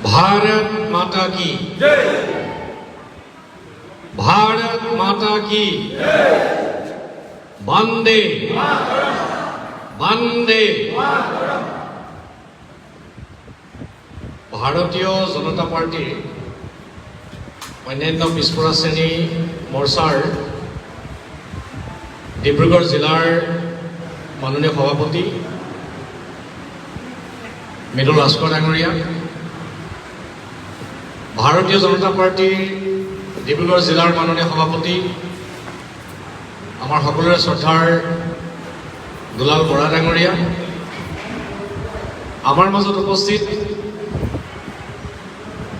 भारत माता की जय। भारत माता की जय। वंदे वंदे। भारतीय जनता पार्टी अन्यान्य पिछड़ा श्रेणी मोर्चार डिब्रुगढ़ जिलार माननीय सभापति मृदुल लस्कर डांगरिया, भारतीय जनता पार्टी डिब्रुगढ़ जिलार माननीय सभापति आमार सकलोरे श्रद्धार दुलाल बरा डांगरिया, आमार मजत उपस्थित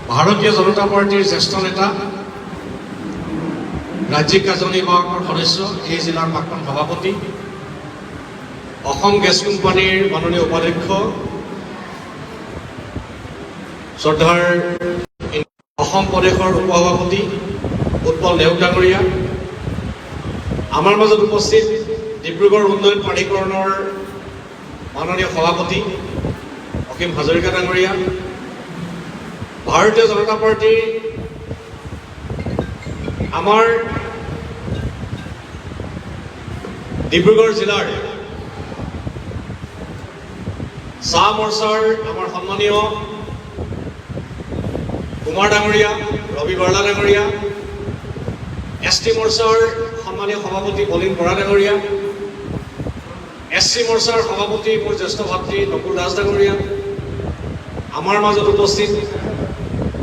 भारतीय जनता पार्टीर ज्येष्ठ नेता राज्यिक कार्यनिर्वाहकर सदस्य जिलार प्राक्तन सभापति गैस कोम्पानीर माननीय उपाध्यक्ष श्रद्धार प्रदेशर उपसभापति उत्पल नेउग डांगरिया, आमार मजत उपस्थित डिब्रुगढ़ उन्नयन प्राधिकरणर माननीय सभापति असीम हाजरिका डांगरिया, भारतीय जनता पार्टी आमार डिब्रुगढ़ जिलार चाह मोर्चार आमार सम्मानीय कुमार डांगरिया, रवि बरला डांगरिया, एसटी मोर्चार सम्मानीय सभापति बलिन बरा डांगरिया, एससी मोर्चार सभापति मोर ज्येष्ठ भातृ नकुल दास डांगरिया, आमार मजत उपस्थित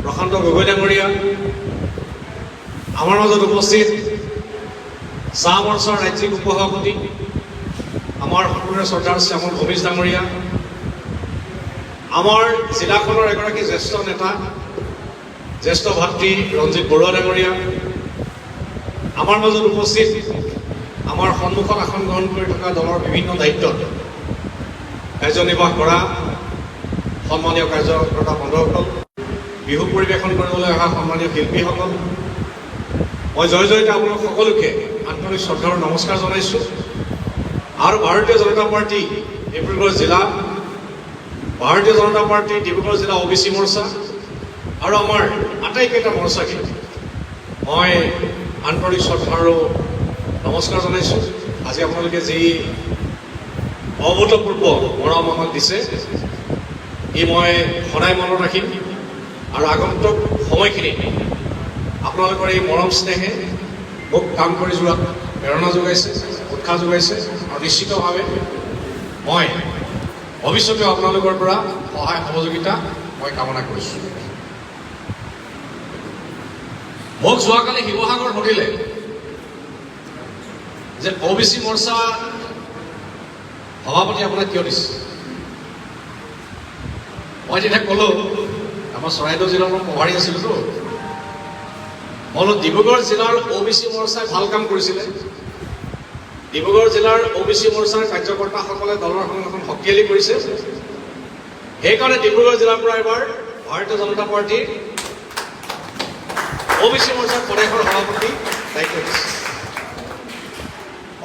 प्रशांत गगৈ डांगरिया, आमार मजत उपस्थित चाह मोर्चार राज्यिक उपसभापति आमार सकलोरे श्रद्धार श्यामल भूमिज डांगरिया, आमार जिलाखনৰ एगৰাকী ज्येष्ठ नेता ज्येष्ठ भातृ रंजित बरुवा डांगरिया, आमार मजत उपस्थित आमार सन्मुखत आसन ग्रहण कर थका दलर विभिन्न दायित्व कार्यनिर्वाह কৰা सम्मानीय कार्यकर्ता बंधुসকল, बिहु परिवेशन কৰিবলৈ অহা सम्मानीय शिल्पীসকল, मैं जय जयते আপোনালোক সকলোকে আন্তৰিক শ্ৰদ্ধাৰ নমস্কাৰ জনাইছো। আৰু भारतीय जनता पार्टी डिब्रुगढ़ जिला, भारतीय जनता पार्टी डिब्रुगढ़ जिला ओबीसी मोर्चा और आमार आटाइकेइटा मोर्चाके मैं आंतरिक श्रद्धा और नमस्कार जानाइছো। আজি আপোনালোকে যি অভূতপূৰ্ব মৰম আমাক দিছে ই মই সদায় মনত ৰাখিম আৰু আগন্তুক সময়খিনি আপোনালোকৰ এই মৰম স্নেহে মোক কাম কৰি যোৱাত প্ৰেৰণা যোগাইছে, উৎসাহ যোগাইছে আৰু নিশ্চিতভাৱে মই ভৱিষ্যতে আপোনালোকৰ পৰা সহায় সহযোগিতা মই কামনা কৰিছো। মোক যোৱাকালি শিৱসাগৰ সুধিলে যে ওবিসি মোৰ্চা সভাপতি আপোনাক কিয় দিছে। মই যেতিয়া ক'লো আমাৰ চৰাইদেউ জিলাৰ মই প্ৰভাৰী আছিলো তো, মই ডিব্ৰুগড় জিলাৰ ওবিসি মোৰ্চাই ভাল কাম কৰিছিলে, ডিব্ৰুগড় জিলাৰ ওবিসি মোৰ্চাৰ কাৰ্যকৰ্তাসকলে দলৰ সংগঠন শক্তিশালী কৰিছে, সেইকাৰণে ডিব্ৰুগড় জিলাৰ পৰা এবাৰ ভাৰতীয় জনতা পাৰ্টিৰ ওবিসি মোৰ্চাৰ প্ৰদেশৰ সভাপতি দায়িত্ব দিছে।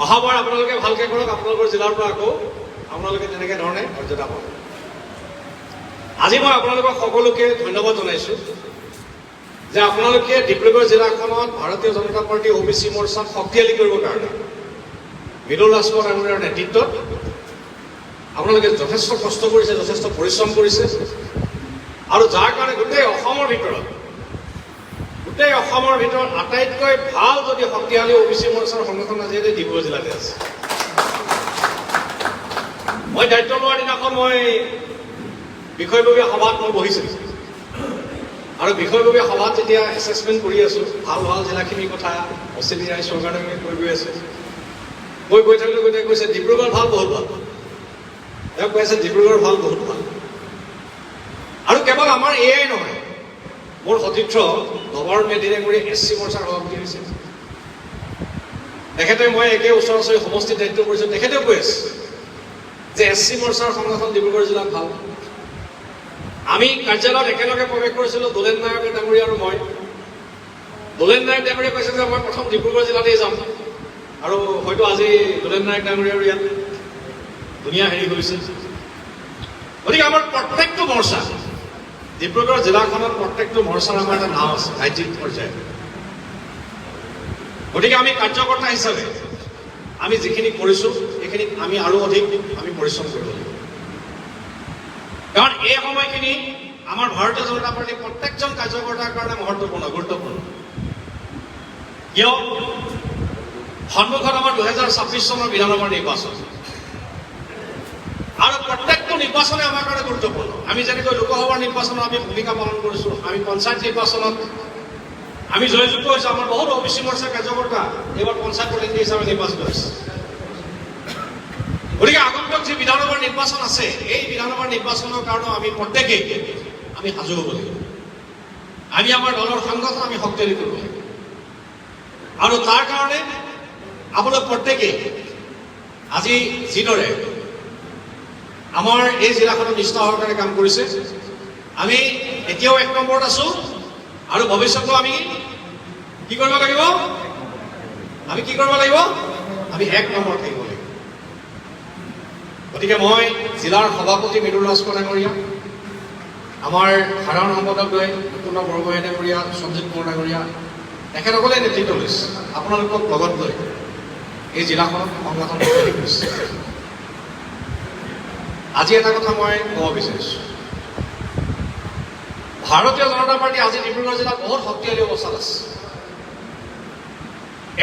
অহাবাৰ আপোনালোকে ভালকে কৰক, আপোনালোকৰ জিলাৰ পৰা আকৌ আপোনালোকে তেনেকৈ ধৰণে মৰ্যাদা পাব। আজি মই আপোনালোকক সকলোকে ধন্যবাদ জনাইছো যে আপোনালোকে ডিব্ৰুগড় জিলাখনত ভাৰতীয় জনতা পাৰ্টি ওবিসি মোৰ্চাক শক্তিশালী কৰিবৰ কাৰণে মৃদুল লস্কৰ ডাঙৰীয়াৰ নেতৃত্বত আপোনালোকে যথেষ্ট কষ্ট কৰিছে, যথেষ্ট পৰিশ্ৰম কৰিছে আৰু যাৰ কাৰণে গোটেই অসমৰ ভিতৰত আটাইতকৈ ভাল যদি শক্তিশালী ওবিসি মোৰ্চাৰ সংগঠন আজি ডিব্ৰুগড় জিলাতে আছে। মই দায়িত্ব লোৱাৰ দিনাখন মই বিষয়ববীয়া সভাত মই বহিছিলোঁ আৰু বিষয়ববীয়া সভাত যেতিয়া এছেছমেণ্ট কৰি আছো, ভাল ভাল জিলাখিনিৰ কথা অচিনি ৰায় চৰকাৰে কৈ গৈ আছে, মই গৈ থাকিলোঁ কৈছে ডিব্ৰুগড় ভাল, বহুত ভাল। তেওঁ কৈ আছে ডিব্ৰুগড় ভাল, বহুত ভাল। আৰু কেৱল আমাৰ এয়াই নহয়, মোৰ সতীৰ্থ নৱৰ মেধিৰে এছচি মোৰ্চাৰ সভাপতি হৈছে, তেখেতে মই একে ওচৰা ওচৰি সমষ্টিত দায়িত্ব কৰিছোঁ, তেখেতেও কৈ আছে যে এছচি মোৰ্চাৰ সংগঠন ডিব্ৰুগড় জিলাত ভাল। আমি কাৰ্যালয়ত একেলগে প্ৰৱেশ কৰিছিলোঁ, দোলেন নায়ক ডাঙৰীয়া আৰু মই। দোলেন নায়ক ডাঙৰীয়া কৈছে যে মই প্ৰথম ডিব্ৰুগড় জিলাতেই যাম, আৰু হয়তো আজি দোলেন নায়ক ডাঙৰীয়াৰ ইয়াত ধুনীয়া হেৰি হৈছে। গতিকে আমাৰ প্ৰত্যেকটো মৰ্চা ডিব্ৰুগড় জিলাখনত প্ৰত্যেকটো মৰ্চাৰ আমাৰ এটা নাম আছে ৰাজ্যিক পৰ্যায়ত। গতিকে আমি কাৰ্যকৰ্তা হিচাপে আমি যিখিনি কৰিছোঁ সেইখিনিত আমি আৰু অধিক আমি পৰিশ্ৰম কৰিব লাগিব। কাৰণ এই সময়খিনি আমাৰ ভাৰতীয় জনতা পাৰ্টীৰ প্ৰত্যেকজন কাৰ্যকৰ্তাৰ কাৰণে গুৰুত্বপূৰ্ণ। কিয়? সন্মুখত আমাৰ 2026 চনৰ বিধানসভাৰ নিৰ্বাচন, আৰু প্ৰত্যেকটো নিৰ্বাচনে আমাৰ কাৰণে গুৰুত্বপূৰ্ণ। আমি যেনেকৈ লোকসভাৰ নিৰ্বাচনত আমি ভূমিকা পালন কৰিছোঁ, আমি পঞ্চায়ত নিৰ্বাচনত আমি জয়যুক্ত হৈছোঁ। আমাৰ বহুত OBC মৰ্চাৰ কাৰ্যকৰ্তা এইবাৰ পঞ্চায়ত প্ৰতিনিধি হিচাপে নিৰ্বাচিত হৈছে। গতিকে আগন্তুক যি বিধানসভাৰ নিৰ্বাচন আছে, এই বিধানসভাৰ নিৰ্বাচনৰ কাৰণেও আমি প্ৰত্যেকেই আমি সাজু হ'ব লাগিব। আমি আমাৰ দলৰ সংগঠন আমি শক্তিশালী কৰিব লাগিব, আৰু তাৰ কাৰণে আপোনালোক প্ৰত্যেকেই আজি যিদৰে আমাৰ এই জিলাখনত নিষ্ঠা সহকাৰে কাম কৰিছে, আমি এতিয়াও 1 নম্বৰত আছোঁ, আৰু ভৱিষ্যতেও আমি কি কৰিব লাগিব? আমি কি কৰিব লাগিব? আমি 1 নম্বৰত থাকিব লাগিব। গতিকে মই জিলাৰ সভাপতি মৃদুল ৰাজখোৱা ডাঙৰীয়া, আমাৰ সাধাৰণ সম্পাদক মুকুন্দ বৰগোহাঁই ডাঙৰীয়া, সঞ্জীৱ কুমাৰ ডাঙৰীয়া, তেখেতসকলে নেতৃত্ব লৈছে। আপোনালোকক লগত লৈ এই জিলাখনত সংগঠন কৰিছে। আজি এটা কথা মই ক'ব বিচাৰিছোঁ, ভাৰতীয় জনতা পাৰ্টী আজি ডিব্ৰুগড় জিলাত বহুত শক্তিশালী অৱস্থাত আছে।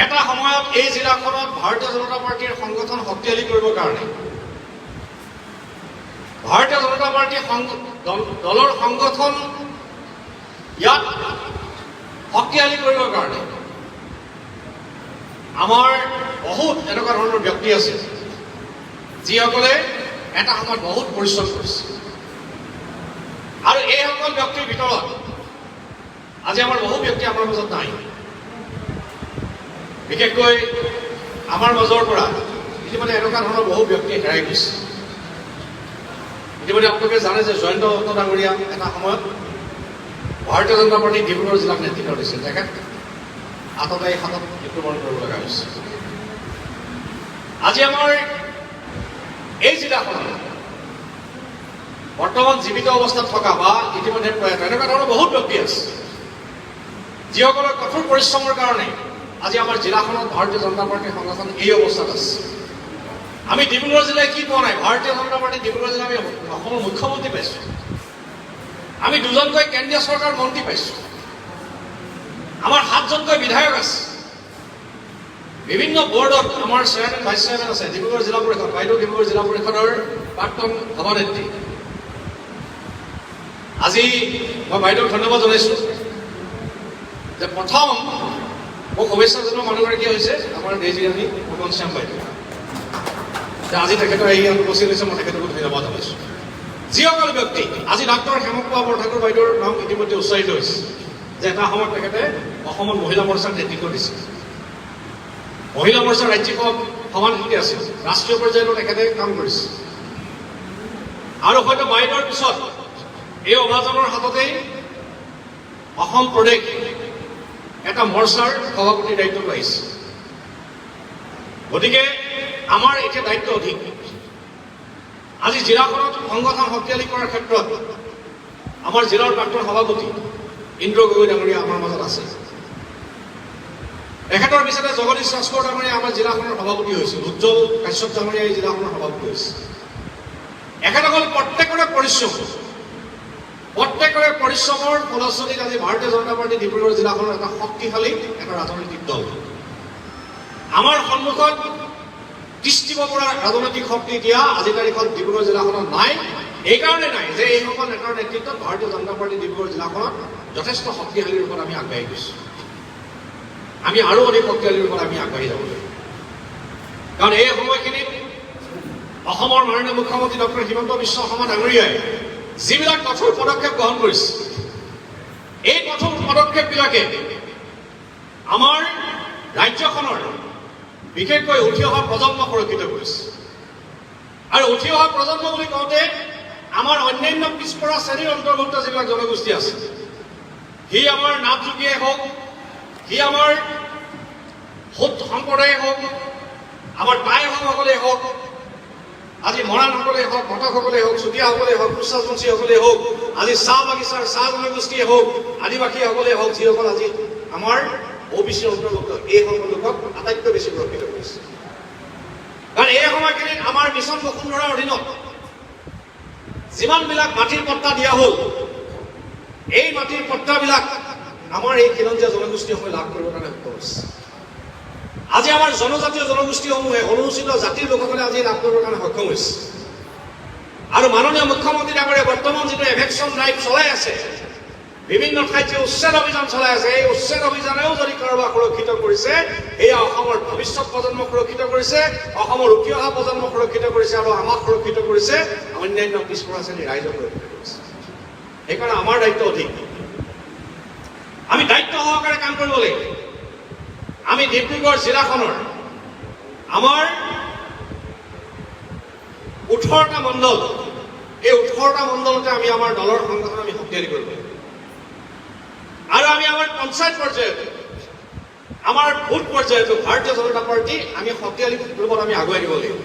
এটা সময়ত এই জিলাখনত ভাৰতীয় জনতা পাৰ্টীৰ সংগঠন শক্তিশালী কৰিবৰ কাৰণে, ভাৰতীয় জনতা পাৰ্টীৰ দলৰ সংগঠন ইয়াত শক্তিশালী কৰিবৰ কাৰণে আমাৰ বহুত এনেকুৱা ধৰণৰ ব্যক্তি আছে যিসকলে এটা সময়ত বহুত পৰিশ্ৰম কৰিছে। আৰু এইসকল ব্যক্তিৰ ভিতৰত আজি আমাৰ বহু ব্যক্তি আমাৰ মাজত নাই। বিশেষকৈ আমাৰ মাজৰ পৰা ইতিমধ্যে এনেকুৱা ধৰণৰ বহু ব্যক্তি হেৰাই গৈছে। ইতিমধ্যে আপোনালোকে জানে যে জয়ন্ত দত্ত ডাঙৰীয়া এটা সময়ত ভাৰতীয় জনতা পাৰ্টী ডিব্ৰুগড় জিলাক নেতৃত্ব দিছিল। তেখেত আততায়ী হাতত মৃত্যুবৰণ কৰিব লগা হৈছে। আজি আমাৰ এই জিলাখনত বৰ্তমান জীৱিত অৱস্থাত থকা বা ইতিমধ্যে প্ৰয়াত এনেকুৱা ধৰণৰ বহুত ব্যক্তি আছে যিসকলৰ কঠোৰ পৰিশ্ৰমৰ কাৰণে আজি আমাৰ জিলাখনত ভাৰতীয় জনতা পাৰ্টীৰ সংগঠন এই অৱস্থাত আছে। আমি ডিব্ৰুগড় জিলাই কি পোৱা নাই? ভাৰতীয় জনতা পাৰ্টী ডিব্ৰুগড় জিলা আমি অসমৰ মুখ্যমন্ত্ৰী পাইছোঁ, আমি 2জনকৈ কেন্দ্ৰীয় চৰকাৰ মন্ত্ৰী পাইছোঁ, আমাৰ 7জনকৈ বিধায়ক আছে, বিভিন্ন বৰ্ডত আমাৰ চেয়াৰমেন ভাইচ চেয়াৰমেন আছে। ডিব্ৰুগড় জিলা পৰিষদ বাইদেউ ডিব্ৰুগড় জিলা পৰিষদৰ প্ৰাক্তন সভানেত্ৰী। আজি মই বাইদেউক ধন্যবাদ জনাইছোঁ যে প্ৰথম মোক শুভেচ্ছা জনোৱা মানুহগৰাকী হৈছে আমাৰ দেশজনী পৱন শ্যাম বাইদেউ। আজি তেখেতৰ এই উপস্থিত হৈছে, মই তেখেতকো ধন্যবাদ জনাইছোঁ। যিসকল ব্যক্তি আজি ডাক্তৰ হেমপ্ৰভা বৰঠাকুৰ বাইদেউৰ নাম ইতিমধ্যে উচ্চাৰিত হৈছে যে এটা সময়ত তেখেতে অসমত মহিলা মৰ্চাৰ নেতৃত্ব দিছিল, মহিলা মৰ্চাৰ ৰাজ্যিক সভানেত্ৰী আছিল, ৰাষ্ট্ৰীয় পৰ্যায়তো তেখেতে কাম কৰিছে। আৰু হয়তো বাইদেউৰ পিছত এই অভাজনৰ হাততেই অসম প্ৰদেশ এটা মৰ্চাৰ সভাপতিৰ দায়িত্ব পাইছে। গতিকে আমাৰ এতিয়া দায়িত্ব অধিক। আজি জিলাখনত সংগঠন শক্তিশালী কৰাৰ ক্ষেত্ৰত আমাৰ জিলাৰ প্ৰাক্তন সভাপতি ইন্দ্ৰ গগৈ ডাঙৰীয়া আমাৰ মাজত আছে। তেখেতৰ পিছতে জগদীশ ৰাজখোৱা ডাঙৰীয়া আমাৰ জিলাখনৰ সভাপতি হৈছিল, উজ্জ্বল কাশ্যপ ডাঙৰীয়া এই জিলাখনৰ সভাপতি হৈছে। এখেতসকল প্ৰত্যেকৰে পৰিশ্ৰমৰ ফলশ্ৰুতিত আজি ভাৰতীয় জনতা পাৰ্টী ডিব্ৰুগড় জিলাখনৰ এটা শক্তিশালী এটা ৰাজনৈতিক দল। আমাৰ সন্মুখত দৃষ্টিব পৰা ৰাজনৈতিক শক্তি দিয়া আজিৰ তাৰিখত ডিব্ৰুগড় জিলাখনত নাই। এইকাৰণে নাই যে এইসকল নেতাৰ নেতৃত্বত ভাৰতীয় জনতা পাৰ্টী ডিব্ৰুগড় জিলাখনত যথেষ্ট শক্তিশালী ৰূপত আমি আগবাঢ়ি গৈছোঁ। আমি আৰু অধিক শক্তিশালী ৰূপত আমি আগবাঢ়ি যাব লাগিব। কাৰণ এই সময়খিনিত অসমৰ মাননীয় মুখ্যমন্ত্ৰী ডক্টৰ হিমন্ত বিশ্ব শৰ্মা ডাঙৰীয়াই যিবিলাক কঠোৰ পদক্ষেপ গ্ৰহণ কৰিছে, এই কঠোৰ পদক্ষেপবিলাকে আমাৰ ৰাজ্যখনৰ বিশেষকৈ উঠি অহা প্ৰজন্ম সুৰক্ষিত কৰিছে। আৰু উঠি অহা প্ৰজন্ম বুলি কওঁতে আমাৰ অন্যান্য পিছপৰা শ্ৰেণীৰ অন্তৰ্ভুক্ত যিবিলাক জনগোষ্ঠী আছে, সি আমাৰ নাথযোগীয়ে হওক, সি আমাৰ সুত সম্প্ৰদায়ে হওক, আমাৰ টাই আহোমসকলেই হওক, আজি মৰাণসকলেই হওক, মটকসকলেই হওক, চুতীয়াসকলেই হওক, কুচাবংশীসকলেই হওক, আজি চাহ বাগিচাৰ চাহ জনগোষ্ঠীয়ে হওক, আদিবাসীসকলেই হওক, যিসকল আজি আমাৰ OBCৰ অন্তৰ্ভুক্ত, এই সকল লোকক আটাইতকৈ বেছি সুৰক্ষিত কৰিছে। কাৰণ এই সময়খিনিত আমাৰ মিছন বসুন্ধৰাৰ অধীনত যিমানবিলাক মাটিৰ পট্টা দিয়া হ'ল, এই মাটিৰ পট্টাবিলাক আমাৰ এই খিলঞ্জীয়া জনগোষ্ঠীসমূহে লাভ কৰিবৰ কাৰণে সক্ষম হৈছে। আজি আমাৰ জনজাতীয় জনগোষ্ঠীসমূহে, অনুসূচিত জাতিৰ লোকসকলে আজি লাভ কৰিবৰ কাৰণে সক্ষম হৈছে। আৰু মাননীয় মুখ্যমন্ত্ৰী ডাঙৰীয়ে বৰ্তমান যিটো এভেকশ্যন ড্ৰাইভ চলাই আছে, বিভিন্ন ঠাইত যে উচ্ছেদ অভিযান চলাই আছে, এই উচ্ছেদ অভিযানেও যদি কাৰোবাক সুৰক্ষিত কৰিছে, এয়া অসমৰ ভৱিষ্যত প্ৰজন্মক সুৰক্ষিত কৰিছে, অসমৰ উঠি অহা প্ৰজন্মক সুৰক্ষিত কৰিছে, আৰু আমাক সুৰক্ষিত কৰিছে, অন্যান্য পিছপৰা শ্ৰেণীৰ ৰাইজক সুৰক্ষিত কৰিছে। সেইকাৰণে আমাৰ দায়িত্ব অধিক। আমি দায়িত্ব সহকাৰে কাম কৰিব লাগিব। আমি ডিব্ৰুগড় জিলাখনৰ আমাৰ 18টা মণ্ডল, এই 18টা মণ্ডলতে আমি আমাৰ দলৰ সংগঠন আমি শক্তিশালী কৰিব লাগিব। আৰু আমি আমাৰ পঞ্চায়ত পৰ্যায়ত, আমাৰ বুথ পৰ্যায়তো ভাৰতীয় জনতা পাৰ্টি আমি শক্তিশালী ৰূপত আমি আগুৱাই দিব লাগিব।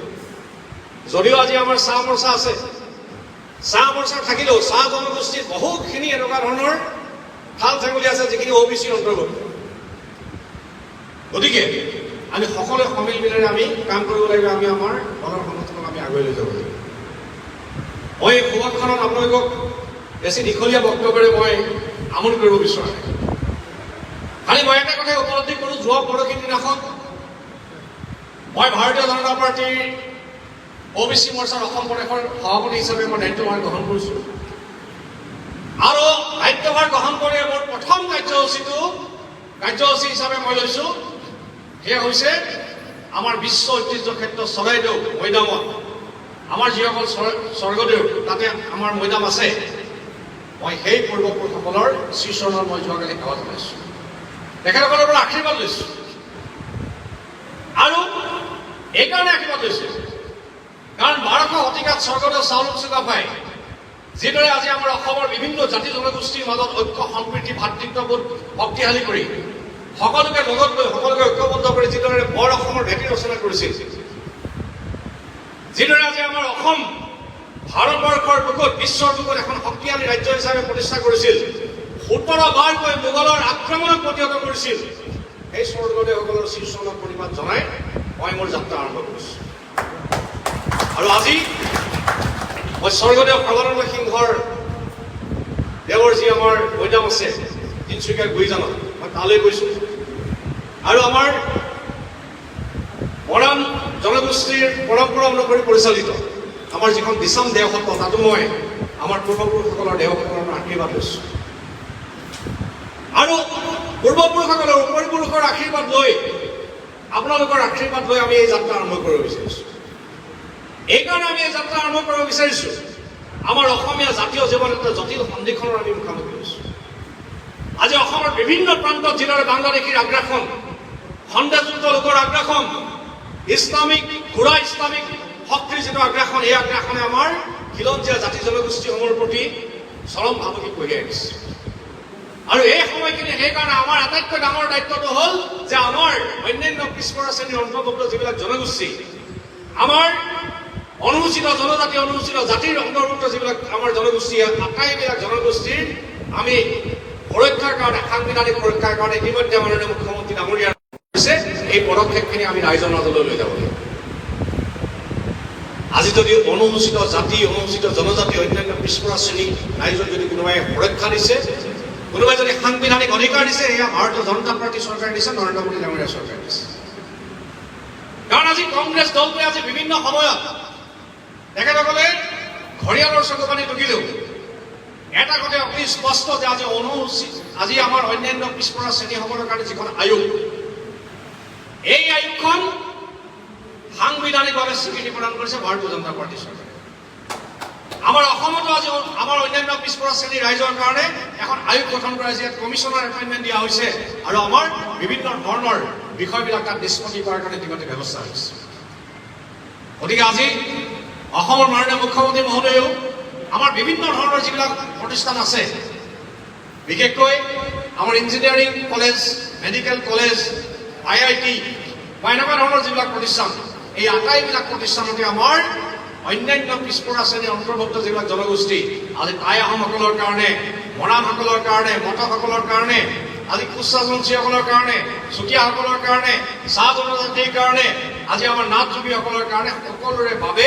যদিও আজি আমাৰ চাহ মৰ্চা আছে, চাহ মৰ্চা থাকিলেও চাহ জনগোষ্ঠীৰ বহুখিনি এনেকুৱা ধৰণৰ ঠাল ঠেঙুলি আছে যিখিনি OBCৰ অন্তৰ্গত। গতিকে আমি সকলোৱে সমিল মিলেৰে আমি কাম কৰিব লাগিব। আমি আমাৰ দলৰ সংগঠনক আমি আগুৱাই লৈ যাব লাগিব। মই এই সভাখনত আপোনালোকক বেছি দীঘলীয়া বক্তব্যৰে মই আমনি কৰিব বিচৰা নাই। খালি মই এটা কথাই উপলব্ধি কৰোঁ, যোৱা পৰহি দিনাখন মই ভাৰতীয় জনতা পাৰ্টীৰ OBC মৰ্চাৰ অসম প্ৰদেশৰ সভাপতি হিচাপে মই দায়িত্বভাৰ গ্ৰহণ কৰিছোঁ। আৰু দায়িত্বভাৰ গ্ৰহণ কৰি মোৰ প্ৰথম কাৰ্যসূচী হিচাপে মই লৈছোঁ, সেয়া হৈছে আমাৰ বিশ্ব ঐতিহ্য ক্ষেত্ৰ চৰাইদেউ মৈদামত আমাৰ যিসকল স্বৰ্গদেউ তাতে আমাৰ মৈদাম আছে, মই সেই পূৰ্বপুৰুষসকলৰ শ্ৰীচৰণত মই যোৱাকালি সেৱা জনাইছোঁ, তেখেতসকলৰ পৰা আশীৰ্বাদ লৈছোঁ। আৰু এইকাৰণে আশীৰ্বাদ লৈছোঁ কাৰণ 1200 শতিকাত স্বৰ্গদেউ চাউলুং চুকাফাই যিদৰে আজি আমাৰ অসমৰ বিভিন্ন জাতি জনগোষ্ঠীৰ মাজত ঐক্য, সম্প্ৰীতি, ভাতৃত্ববোধ শক্তিশালী কৰি সকলোকে লগত লৈ সকলোকে ঐক্যবদ্ধ কৰি যিদৰে বৰ অসমৰ ভেটি ৰচনা কৰিছিল, যিদৰে আজি আমাৰ অসম ভাৰতবৰ্ষৰ বুকুত, বিশ্বৰ বুকুত এখন শক্তিশালী ৰাজ্য হিচাপে প্ৰতিষ্ঠা কৰিছিল, 17 বাৰকৈ মোগলৰ আক্ৰমণক প্ৰতিহত কৰিছিল, সেই স্বৰ্গদেউসকলৰ শ্ৰীচৰণত প্ৰণিপাত জনাই মই মোৰ যাত্ৰা আৰম্ভ কৰিছোঁ। আৰু আজি মই স্বৰ্গদেউ সৰ্বানন্দ সিংহৰ দেৱৰ যি আমাৰ মৈদাম আছে তিনিচুকীয়াৰ গুইজানত, মই তালৈ গৈছোঁ। আৰু আমাৰ মৰাণ জনগোষ্ঠীৰ পৰম্পৰা অনুসৰি পৰিচালিত আমাৰ যিখন দিচাম দেওসত্ৰ, তাতো মই আমাৰ পূৰ্বপুৰুষসকলৰ দেওসকলৰ আশীৰ্বাদ লৈছোঁ। আৰু পূৰ্বপুৰুষসকলৰ উপৰিপুৰুষৰ আশীৰ্বাদ লৈ, আপোনালোকৰ আশীৰ্বাদ লৈ আমি এই যাত্ৰা আৰম্ভ কৰিব বিচাৰিছোঁ। এইকাৰণে আমি এই যাত্ৰা আৰম্ভ কৰিব বিচাৰিছোঁ, আমাৰ অসমীয়া জাতীয় জীৱন এটা জটিল সন্ধিক্ষণৰ আমি মুখামুখি হৈছোঁ। আজি অসমৰ বিভিন্ন প্ৰান্তত যিদৰে বাংলাদেশীৰ আগ্ৰাসন, সন্দেহযুক্ত লোকৰ আগ্ৰাসন, ইছলামিক শক্তিৰ যিটো আগ্ৰাসন, এই আগ্ৰাসনে আমাৰ খিলঞ্জীয়া জাতি জনগোষ্ঠীসমূহৰ প্ৰতি চৰম ভাবুকি কঢ়িয়াই আনিছে। আৰু এই সময়খিনি সেইকাৰণে আমাৰ আটাইতকৈ ডাঙৰ দায়িত্বটো হ'ল যে আমাৰ অন্যান্য পিছপৰা শ্ৰেণীৰ অন্তৰ্ভুক্ত যিবিলাক জনগোষ্ঠী, আমাৰ অনুসূচিত জনজাতি, অনুসূচিত জাতিৰ অন্তৰ্ভুক্ত যিবিলাক আমাৰ জনগোষ্ঠী, আটাইবিলাক জনগোষ্ঠীৰ আমি সুৰক্ষাৰ কাৰণে, সাংবিধানিক সুৰক্ষাৰ কাৰণে ইতিমধ্যে মাননীয় মুখ্যমন্ত্ৰী ডাঙৰীয়াৰ এই পদক্ষেপখিনি আমি ৰাইজৰ মাজলৈ লৈ যাব লাগিব। আজি যদি অনুসূচিত জাতি, অনুসূচিত জনজাতি, অন্যান্য পিছপৰা শ্ৰেণী ৰাইজক যদি কোনোবাই সুৰক্ষা দিছে, কোনোবাই যদি সাংবিধানিক অধিকাৰ দিছে, এয়া ভাৰতীয় জনতা পাৰ্টী চৰকাৰে দিছে, নৰেন্দ্ৰ মোদী ডাঙৰীয়া চৰকাৰে দিছে। কাৰণ আজি কংগ্ৰেছ দলটোৱে আজি বিভিন্ন সময়ত তেখেতসকলে ঘৰিয়ালৰ চকুপানী টুকিলেও এটা কথা অতি স্পষ্ট যে আজি আমাৰ অন্যান্য পিছপৰা শ্ৰেণীসকলৰ কাৰণে যিখন আয়োগ, এই আয়োগখন সাংবিধানিকভাৱে স্বীকৃতি প্ৰদান কৰিছে ভাৰতীয় জনতা পাৰ্টী চৰকাৰে। আমাৰ অসমতো আজি আমাৰ অন্যান্য পিছপৰা শ্ৰেণীৰ ৰাইজৰ কাৰণে এখন আয়োগ গঠন কৰা হৈছে, কমিশনাৰ এপইণ্টমেণ্ট দিয়া হৈছে, আৰু আমাৰ বিভিন্ন ধৰণৰ বিষয়বিলাক তাত নিষ্পত্তি কৰাৰ কাৰণে ইতিমধ্যে ব্যৱস্থা হৈছে। গতিকে আজি অসমৰ মাননীয় মুখ্যমন্ত্ৰী মহোদয়েও আমাৰ বিভিন্ন ধৰণৰ যিবিলাক প্ৰতিষ্ঠান আছে, বিশেষকৈ আমাৰ engineering college, medical college, IIT বা এনেকুৱা ধৰণৰ যিবিলাক প্ৰতিষ্ঠান, এই আটাইবিলাক প্ৰতিষ্ঠানতে আমাৰ অন্যান্য পিছপৰা শ্ৰেণীৰ অন্তৰ্ভুক্ত যিবিলাক জনগোষ্ঠী, আজি টাই আহোমসকলৰ কাৰণে, মৰাণসকলৰ কাৰণে, মটকসকলৰ কাৰণে, আজি কোচ ৰাজবংশীসকলৰ কাৰণে, চুতীয়াসকলৰ কাৰণে, চাহ জনজাতিৰ কাৰণে, আজি আমাৰ নাথ যোগীসকলৰ কাৰণে সকলোৰে বাবে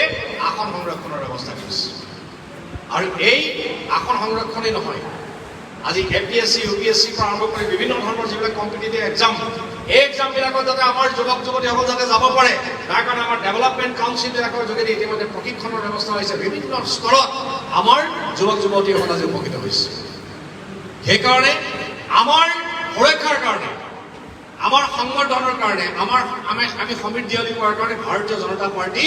আসন সংৰক্ষণৰ ব্যৱস্থা কৰিছে। আৰু এই আসন সংৰক্ষণেই নহয়, আজি APSC, UPSC পৰা আৰম্ভ কৰি বিভিন্ন ধৰণৰ যিবিলাক কম্পিটিটিভ এক্সাম, এই এক্সামবিলাকত যাতে আমাৰ যুৱক যুৱতীসকল যাতে যাব পাৰে, তাৰ কাৰণে আমাৰ ডেভেলপমেণ্ট কাউন্সিলবিলাকৰ যোগেদি ইতিমধ্যে প্ৰশিক্ষণৰ ব্যৱস্থা হৈছে। বিভিন্ন স্তৰত আমাৰ যুৱক যুৱতীসকল আজি উপকৃত হৈছে। সেইকাৰণে আমাৰ সুৰক্ষাৰ কাৰণে, আমাৰ সংবৰ্ধনৰ কাৰণে, আমি সমৃদ্ধিশালী কৰাৰ কাৰণে ভাৰতীয় জনতা পাৰ্টি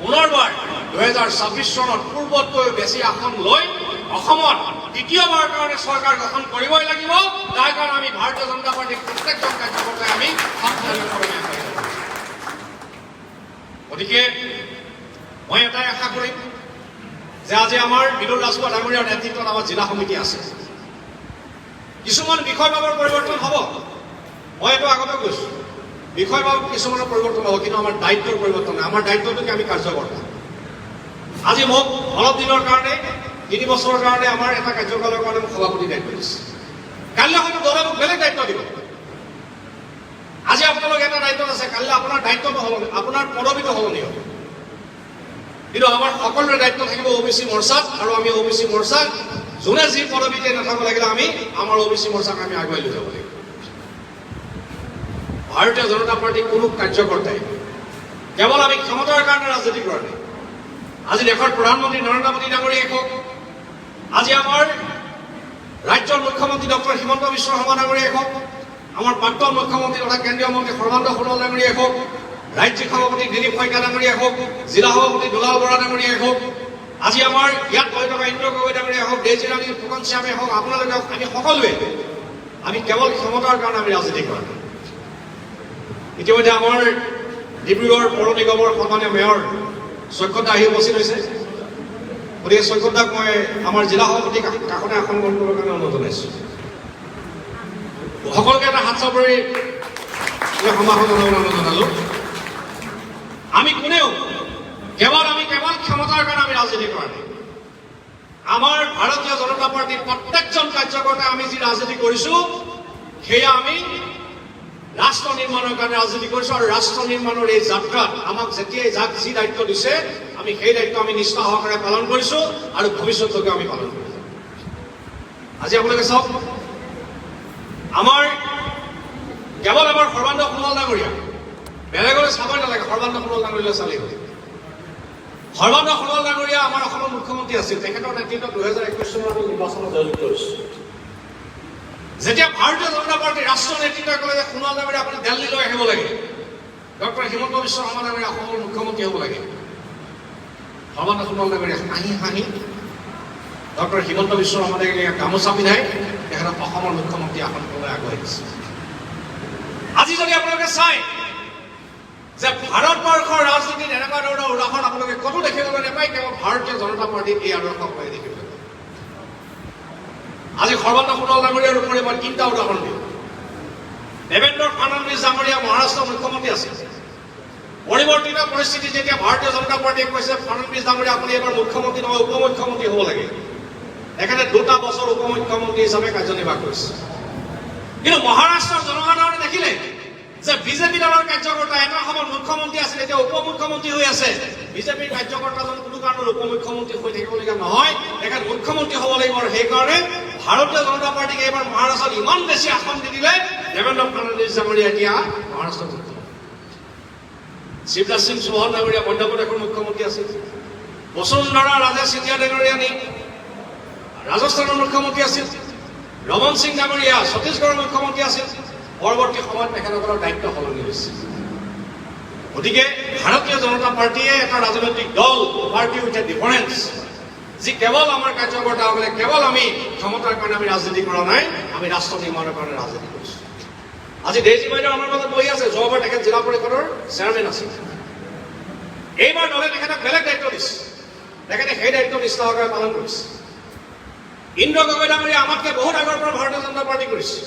পুনৰবাৰ 2026 চনত পূৰ্বতকৈ বেছি আসন লৈ অসমত দ্বিতীয়বাৰ কাৰণে চৰকাৰ গঠন কৰিবই লাগিব। তাৰ কাৰণে আমি ভাৰতীয় জনতা পাৰ্টিৰ প্ৰত্যেকজন কাৰ্যকৰ্তাই আমি গতিকে মই এটাই আশা কৰিম যে আজি আমাৰ বিদুৰ ৰাজখোৱা ডাঙৰীয়াৰ নেতৃত্বত আমাৰ জিলা সমিতি আছে। কিছুমান বিষয়ভাৱৰ পৰিৱৰ্তন হ'ব, মই এইটো আগতে কৈছো, বিষয়ভাৱ কিছুমানৰ পৰিৱৰ্তন হ'ব, কিন্তু আমাৰ দায়িত্বৰ পৰিৱৰ্তন নাই। আমাৰ দায়িত্বটোকে আমি কাৰ্যকৰ্তা। আজি মোক অলপ দিনৰ কাৰণে 3 বছৰৰ কাৰণে আমাৰ এটা কাৰ্যকালৰ কাৰণে মোক সভাপতি দায়িত্ব দিছে। কাইলৈ হয়তো দলে মোক বেলেগ দায়িত্ব দিব। আজি আপোনালোক এটা দায়িত্বত আছে, কাইলৈ আপোনাৰ দায়িত্বটো সলনি, আপোনাৰ পদবীটো সলনি হ'ব। কিন্তু আমাৰ সকলোৰে দায়িত্ব থাকিব OBC মৰ্চাত, আৰু আমি OBC মৰ্চাত যোনে যি পদবীতে নাথাকো লাগিলে আমি আমাৰ OBC মৰ্চাক আমি আগুৱাই লৈ যাব লাগিব। ভাৰতীয় জনতা পাৰ্টিৰ কোনো কাৰ্যকৰ্তাই কেৱল আমি ক্ষমতাৰ কাৰণে ৰাজনীতি কৰা নাই। আজি দেশৰ প্ৰধানমন্ত্ৰী নৰেন্দ্ৰ মোদী ডাঙৰীয়াই হওক, আজি আমাৰ ৰাজ্যৰ মুখ্যমন্ত্ৰী ডক্টৰ হিমন্ত বিশ্ব শৰ্মা ডাঙৰীয়াই হওক, আমাৰ প্ৰাক্তন মুখ্যমন্ত্ৰী তথা কেন্দ্ৰীয় মন্ত্ৰী সৰ্বানন্দ সোণোৱাল ডাঙৰীয়াই হওক, ৰাজ্যিক সভাপতি দিলীপ শইকীয়া ডাঙৰীয়াই হওক, জিলা সভাপতি দুলাল বৰা ডাঙৰীয়াই হওক, আজি আমাৰ ইয়াত বহি থকা ইন্দ্ৰ গগৈ ডাঙৰীয়াই হওক, ডেজিৰাণী ফুকন শ্যামে হওক, আপোনালোকে হওক, আমি সকলোৱে আমি কেৱল ক্ষমতাৰ কাৰণে আমি ৰাজনীতি কৰা নাই। ইতিমধ্যে আমাৰ ডিব্ৰুগড় পৌৰ নিগমৰ সন্মানীয় মেয়ৰ সৈকতদা আহি উপস্থিত হৈছে। গতিকে সৈকতদাক মই আমাৰ জিলা সভাপতি কাষতে আসন গ্ৰহণ কৰাৰ কাৰণে অনুৰোধ জনাইছোঁ। সকলোকে এটা হাত চাপৰি সমাসন অনুৰোধ জনালোঁ। আমি কোনেও আমি কেৱল ক্ষমতাৰ কাৰণে আমি ৰাজনীতি কৰা নাই। আমাৰ ভাৰতীয় জনতা পাৰ্টিৰ প্ৰত্যেকজন কাৰ্যকৰ্তাই আমি যি ৰাজনীতি কৰিছোঁ, সেয়া আমি ৰাষ্ট্ৰ নিৰ্মাণৰ কাৰণে ৰাজনীতি কৰিছোঁ। আৰু ৰাষ্ট্ৰ নিৰ্মাণৰ এই যাত্ৰাত আমাক যেতিয়াই যাক যি দায়িত্ব দিছে, আমি সেই দায়িত্ব আমি নিষ্ঠা সহকাৰে পালন কৰিছোঁ আৰু ভৱিষ্যতলৈকে আমি পালন কৰিম। আজি আপোনালোকে চাওক, আমাৰ কেৱল আমাৰ সৰ্বানন্দ সোণোৱাল ডাঙৰীয়া, বেলেগলৈ চাবই নালাগে, সৰ্বানন্দ সোণোৱাল ডাঙৰীয়ালৈ চালেই হ'ল। সৰ্বানন্দ সোণোৱাল ডাঙৰীয়া আমাৰ অসমৰ মুখ্যমন্ত্ৰী আছিল। তেখেতৰ নেতৃত্বত 2021 চনত নিৰ্বাচনত জয়যুক্ত হৈছিল। যেতিয়া ভাৰতীয় জনতা পাৰ্টিৰ ৰাষ্ট্ৰ নেতৃত্বই ক'লে যে সোণোৱাল ডাঙৰীয়া আপুনি দিল্লীলৈ আহিব লাগে, ডক্টৰ হিমন্ত বিশ্ব শৰ্মা ডাঙৰীয়া অসমৰ মুখ্যমন্ত্ৰী হ'ব লাগে, সৰ্বানন্দ সোণোৱাল ডাঙৰীয়া হাঁহি ডক্টৰ হিমন্ত বিশ্ব শৰ্মা ডাঙৰীয়া গামোচা পিন্ধাই তেখেতক অসমৰ মুখ্যমন্ত্ৰী আসনলৈ আগুৱাই দিছে। আজি যদি আপোনালোকে চাই যে ভাৰতবৰ্ষৰ ৰাজনীতিত এনেকুৱা ধৰণৰ উদাহৰণ আপোনালোকে ক'তো দেখিবলৈ নাপায়, কেৱল ভাৰতীয় জনতা পাৰ্টিৰ এই আদৰ্শ মই দেখিবলৈ পাওঁ। আজি সৰ্বানন্দ সোণোৱাল ডাঙৰীয়াৰ উপৰি মই 3টা উদাহৰণ দিওঁ। দেৱেন্দ্ৰ ফাডনবিছ ডাঙৰীয়া মহাৰাষ্ট্ৰৰ মুখ্যমন্ত্ৰী আছিল। পৰিৱৰ্তিত পৰিস্থিতি যেতিয়া ভাৰতীয় জনতা পাৰ্টিয়ে কৈছে ফাডনবিছ ডাঙৰীয়া আপুনি এবাৰ মুখ্যমন্ত্ৰী নহয় উপ মুখ্যমন্ত্ৰী হ'ব লাগে, তেখেতে 2টা বছৰ উপ মুখ্যমন্ত্ৰী হিচাপে কাৰ্যনিৰ্বাহ কৰিছে। কিন্তু মহাৰাষ্ট্ৰৰ জনসাধাৰণে দেখিলে যে বিজেপি দলৰ কাৰ্যকৰ্তা এটা সময়ত মুখ্যমন্ত্ৰী আছিল, এতিয়া উপ মুখ্যমন্ত্ৰী হৈ আছে। বিজেপিৰ কাৰ্যকৰ্তাজন কোনো কাৰণত উপ মুখ্যমন্ত্ৰী হৈ থাকিবলগীয়া নহয়, তেখেত মুখ্যমন্ত্ৰী হ'ব লাগিব। আৰু সেইকাৰণে ভাৰতীয় জনতা পাৰ্টিক এইবাৰ মহাৰাষ্ট্ৰত ইমান বেছি আসন দি দিলে, দেৱেন্দ্ৰ ফাডনবিছ ডাঙৰীয়া এতিয়া মহাৰাষ্ট্ৰৰ মুখ্যমন্ত্ৰী। শিৱৰাজ সিং চৌহান ডাঙৰীয়া মধ্যপ্ৰদেশৰ মুখ্যমন্ত্ৰী আছিল। বসুন্ধৰা ৰাজে সিন্ধিয়া ডাঙৰীয়ানী ৰাজস্থানৰ মুখ্যমন্ত্ৰী আছিল। ৰমন সিং ডাঙৰীয়া ছত্তীশগড়ৰ মুখ্যমন্ত্ৰী আছিল। পৰৱৰ্তী সময়ত তেখেতসকলৰ দায়িত্ব সলনি হৈছে। গতিকে ভাৰতীয় জনতা পাৰ্টিয়ে এটা ৰাজনৈতিক দল, পাৰ্টি উইথ এ ডিফাৰেন্স, যি কেৱল আমাৰ কাৰ্যকৰ্তাসকলে কেৱল আমি ক্ষমতাৰ কাৰণে আমি ৰাজনীতি কৰা নাই, আমি ৰাষ্ট্ৰ নিৰ্মাণৰ কাৰণে ৰাজনীতি কৰিছোঁ। আজি ডেইজি বাইদেউ আমাৰ মাজত বহি আছে, যোৱাবাৰ তেখেত জিলা পৰিষদৰ চেয়াৰমেন আছিল। এইবাৰ দলে তেখেতক বেলেগ দায়িত্ব দিছে, তেখেতে সেই দায়িত্ব নিষ্ঠা সহকাৰে পালন কৰিছে। ইন্দ্ৰ গগৈ ডাঙৰীয়া আমাতকৈ বহুত আগৰ পৰা ভাৰতীয় জনতা পাৰ্টি কৰিছে।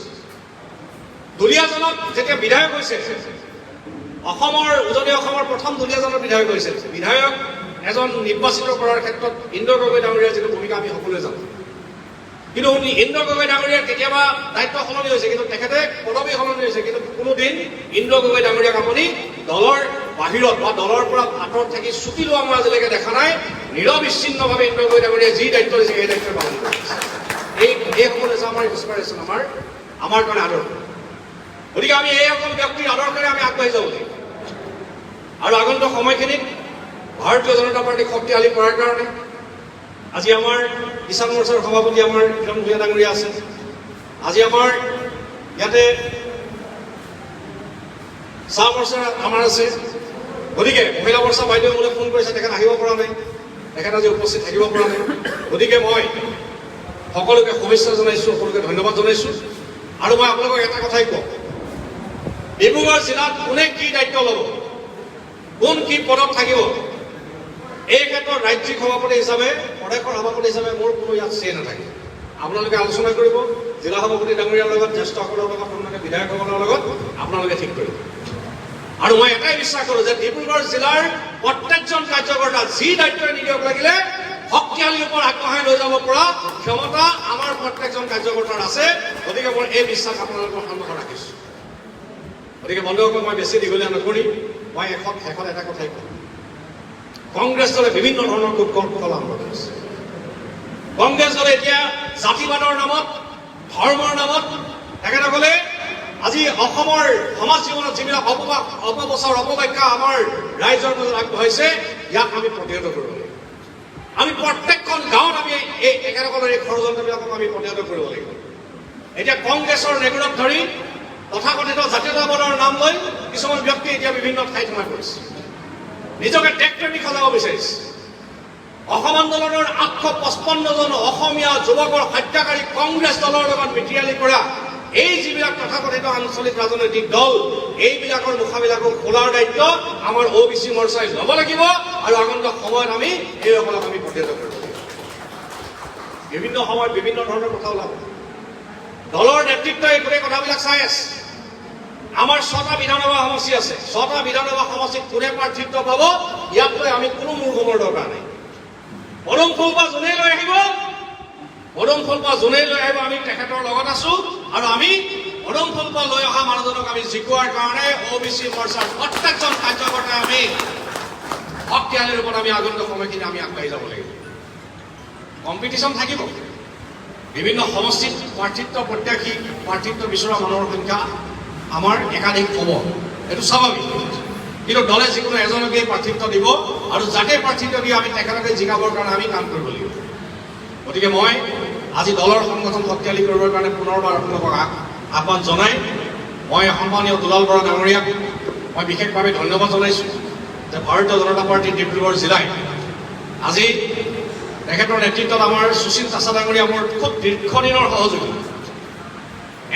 দুলীয়াজনক যেতিয়া বিধায়ক হৈছে, অসমৰ উজনি অসমৰ প্ৰথম দুলীয়াজনৰ বিধায়ক হৈছিল। বিধায়ক এজন নিৰ্বাচিত কৰাৰ ক্ষেত্ৰত ইন্দ্ৰ গগৈ ডাঙৰীয়াৰ যিটো ভূমিকা আমি সকলোৱে জানো। কিন্তু ইন্দ্ৰ গগৈ ডাঙৰীয়াৰ কেতিয়াবা দায়িত্ব সলনি হৈছে, কিন্তু তেখেতে পদবী সলনি হৈছে, কিন্তু কোনোদিন ইন্দ্ৰ গগৈ ডাঙৰীয়াক আপুনি দলৰ বাহিৰত বা দলৰ পৰা আঁতৰত থাকি ছুটি লোৱা মই আজিলৈকে দেখা নাই। নিৰবিচ্ছিন্নভাৱে ইন্দ্ৰ গগৈ ডাঙৰীয়াই যি দায়িত্ব দিছে সেই দায়িত্ব পালন কৰিছে। এইসকল হৈছে আমাৰ ইনস্পিৰেশ্যন, আমাৰ কাৰণে আদৰ্শ। গতিকে আমি এইসকল ব্যক্তিৰ আদৰ্শৰে আমি আগবাঢ়ি যাব লাগিব। আৰু আগন্তুক সময়খিনিত ভাৰতীয় জনতা পাৰ্টীক শক্তিশালী কৰাৰ কাৰণে আজি আমাৰ কিষাণ মৰ্চাৰ সভাপতি আমাৰ কিৰণ ভূঞা ডাঙৰীয়া আছে। আজি আমাৰ ইয়াতে চাহ মৰ্চা আমাৰ আছে। গতিকে মহিলা মৰ্চা বাইদেৱে মোলৈ ফোন কৰিছে, তেখেত আহিব পৰা নাই, তেখেত আজি উপস্থিত থাকিব পৰা নাই। গতিকে মই সকলোকে শুভেচ্ছা জনাইছোঁ, সকলোকে ধন্যবাদ জনাইছোঁ। আৰু মই আপোনালোকক এটা কথাই কওঁ, ডিব্ৰুগড় জিলাত কোনে কি দায়িত্ব ল'ব, কোন কি পদত থাকিব, এই ক্ষেত্ৰত ৰাজ্যিক সভাপতি হিচাপে, প্ৰদেশৰ সভাপতি হিচাপে মোৰ কোনো ইয়াত চে নাথাকে। আপোনালোকে আলোচনা কৰিব, জিলা সভাপতি ডাঙৰীয়াৰ লগত, জ্যেষ্ঠসকলৰ লগত, আপোনালোকে বিধায়কসকলৰ লগত আপোনালোকে ঠিক কৰিব। আৰু মই এটাই বিশ্বাস কৰোঁ যে ডিব্ৰুগড় জিলাৰ প্ৰত্যেকজন কাৰ্যকৰ্তা যি দায়িত্বই নিদিয়ক লাগিলে শক্তিশালী ওপৰত আগবঢ়াই লৈ যাব পৰা ক্ষমতা আমাৰ প্ৰত্যেকজন কাৰ্যকৰ্তাৰ আছে। গতিকে মই এই বিশ্বাস আপোনালোকৰ সন্মুখত ৰাখিছোঁ। গতিকে বন্ধুসকল, মই বেছি দীঘলীয়া নকৰি মই শেষত এটা কথাই কওঁ, কংগ্ৰেছ দলে বিভিন্ন ধৰণৰ কুকল্পনা আৰম্ভ কৰিছে। কংগ্ৰেছ দলে এতিয়া জাতিবাদৰ নামত, ধৰ্মৰ নামত তেখেতসকলে আজি অসমৰ সমাজ জীৱনত যিবিলাক অপপ্ৰচাৰ, অপব্যাখ্যা আমাৰ ৰাইজৰ মাজত আগবঢ়াইছে, ইয়াক আমি প্ৰতিহত কৰিব লাগিব। আমি প্ৰত্যেকখন গাঁৱত আমি এই তেখেতসকলৰ এই ষড়যন্ত্ৰবিলাকক আমি প্ৰতিহত কৰিব লাগিব। এতিয়া কংগ্ৰেছৰ নেগুৰত ধৰি তথাকথিত জাতীয়তাবাদৰ নাম লৈ কিছুমান ব্যক্তি এতিয়া বিভিন্ন ঠাইত সোমাই পৰিছে, নিজকে দেশপ্ৰেমিক সজাব বিচাৰিছে। অসম আন্দোলনৰ 855 জন অসমীয়া যুৱকৰ হত্যাকাৰী কংগ্ৰেছ দলৰ লগত মিত্ৰিয়ালি কৰা এই যিবিলাক তথাকথিত আঞ্চলিক ৰাজনৈতিক দল, এইবিলাকৰ মুখাবিলাকো খোলাৰ দায়িত্ব আমাৰ OBC মৰ্চাই ল'ব লাগিব। আৰু আগন্তুক সময়ত আমি এইসকলক আমি প্ৰতিহত কৰিব লাগিব। বিভিন্ন সময়ত বিভিন্ন ধৰণৰ কথা ওলাব, দলৰ নেতৃত্বই গোটেই কথাবিলাক চাই আছে। আমাৰ 6টা বিধানসভা সমষ্টি আছে, 6টা বিধানসভা সমষ্টিত কোনে প্ৰাৰ্থিত্ব পাব, ইয়াত লৈ আমি কোনো মূৰ্খৰ দৰকাৰ নাই। পদুম ফুল বা যোনে লৈ আহিব, পদুম ফুল বা যোনে লৈ আহিব, আমি তেখেতৰ লগত আছো। আৰু আমি পদুম ফুল বা লৈ অহা মানুহজনক আমি জিকোৱাৰ কাৰণে OBC মৰ্চাৰ প্ৰত্যেকজন কাৰ্যকৰ্তাই আমি শক্তিশালী ৰূপত আমি আগন্তুক সময়খিনি আমি আগবাঢ়ি যাব লাগিব। কম্পিটিশ্যন থাকিব, বিভিন্ন সমষ্টিত প্ৰাৰ্থিত্ব প্ৰত্যাশী, প্ৰাৰ্থিত্ব বিচৰা মানুহৰ সংখ্যা আমাৰ একাধিক হ'ব, এইটো স্বাভাৱিক। কিন্তু দলে যিকোনো এজনকেই প্ৰাৰ্থিত্ব দিব, আৰু যাকে প্ৰাৰ্থিত্ব দিয়ে আমি তেখেতকে জিকাবৰ কাৰণে আমি কাম কৰিব লাগিব। গতিকে মই আজি দলৰ সংগঠন শক্তিশালী কৰিবৰ কাৰণে পুনৰবাৰ আপোনালোকক আহ্বান জনাই মই সন্মানীয় দুলাল বৰা ডাঙৰীয়াক মই বিশেষভাৱে ধন্যবাদ জনাইছোঁ যে ভাৰতীয় জনতা পাৰ্টী ডিব্ৰুগড় জিলাই আজি তেখেতৰ নেতৃত্বত আমাৰ সুশীল চাচা ডাঙৰীয়া মোৰ খুব দীৰ্ঘদিনৰ সহযোগী।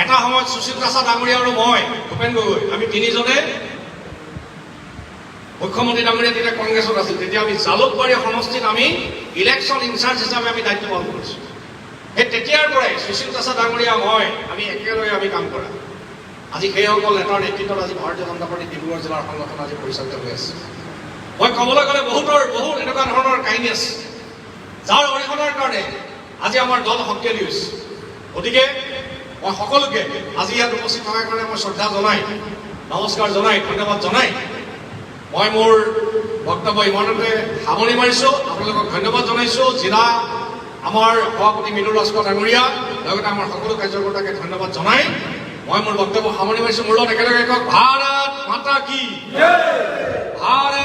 এটা সময়ত সুশীল চাচা ডাঙৰীয়া আৰু মই, ভূপেন গগৈ, আমি তিনিজনে মুখ্যমন্ত্ৰী ডাঙৰীয়া তেতিয়া কংগ্ৰেছত আছিল। তেতিয়া আমি জালুকবাৰী সমষ্টিত আমি ইলেকশ্যন ইনচাৰ্জ হিচাপে আমি দায়িত্ব পালন কৰিছোঁ। সেই তেতিয়াৰ পৰাই সুশীল চাচা ডাঙৰীয়া, মই, আমি একেলগে আমি কাম কৰা। আজি সেইসকল নেতাৰ নেতৃত্বত আজি ভাৰতীয় জনতা পাৰ্টী ডিব্ৰুগড় জিলাৰ সংগঠন আজি পৰিচালিত হৈ আছে। মই ক'বলৈ গ'লে বহুত এনেকুৱা ধৰণৰ কাহিনী আছে যাৰ অৰিহণাৰ কাৰণে আজি আমাৰ দল শক্তিশালী হৈছে। গতিকে মই সকলোকে আজি ইয়াত উপস্থিত থকাৰ কাৰণে মই শ্ৰদ্ধা জনাই, নমস্কাৰ জনাই, ধন্যবাদ জনাই মই মোৰ বক্তব্য ইমানতে সামৰণি মাৰিছোঁ। আপোনালোকক ধন্যবাদ জনাইছোঁ। জিলা আমাৰ সভাপতি মৃদুল ৰাজখোৱা ডাঙৰীয়া, লগতে আমাৰ সকলো কাৰ্যকৰ্তাকে ধন্যবাদ জনাই মই মোৰ বক্তব্য সামৰণি মাৰিছোঁ। মোৰ লগত একেলগে কওক, ভাৰত মাতা কি জয়। ভাৰত